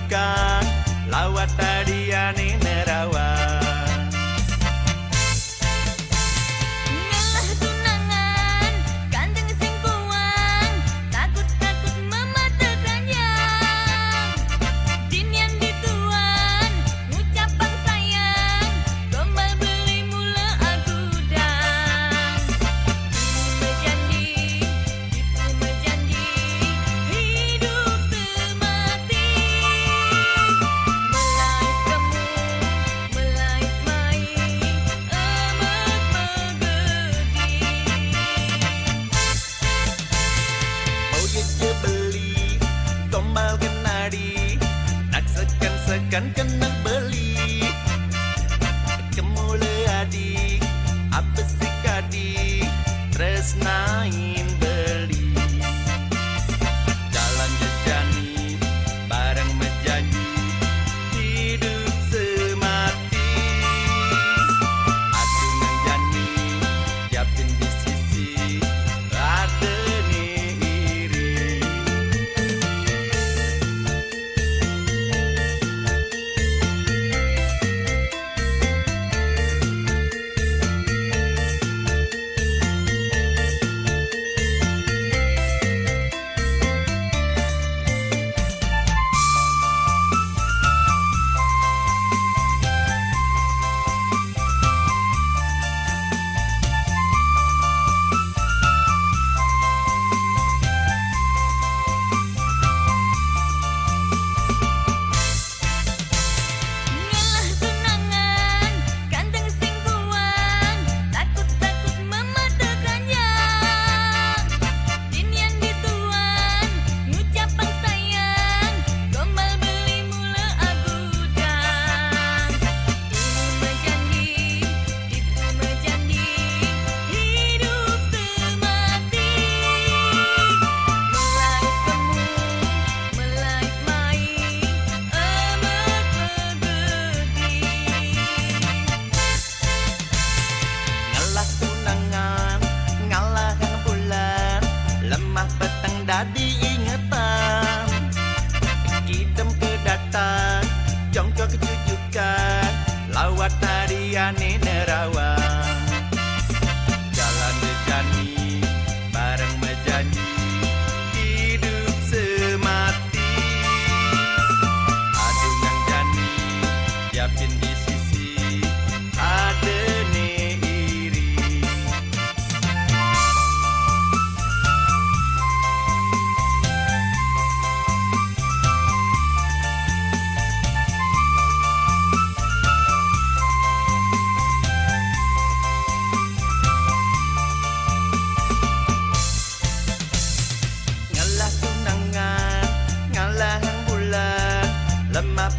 kejujukan lawat tadiane nerawang. Kan kena beli kemula adik apa sih kadik tresnain beli jalan jejani bareng menjanji hidup semati aku menjani siapin di sisi ada nih iri. Dadi ingatan kidem kedatang jongkok kejujukan lawat tadiane nerawang jalan bejani bareng menjanji hidup semati aduh yang jani siapin di sisi ada nih iri. Lemah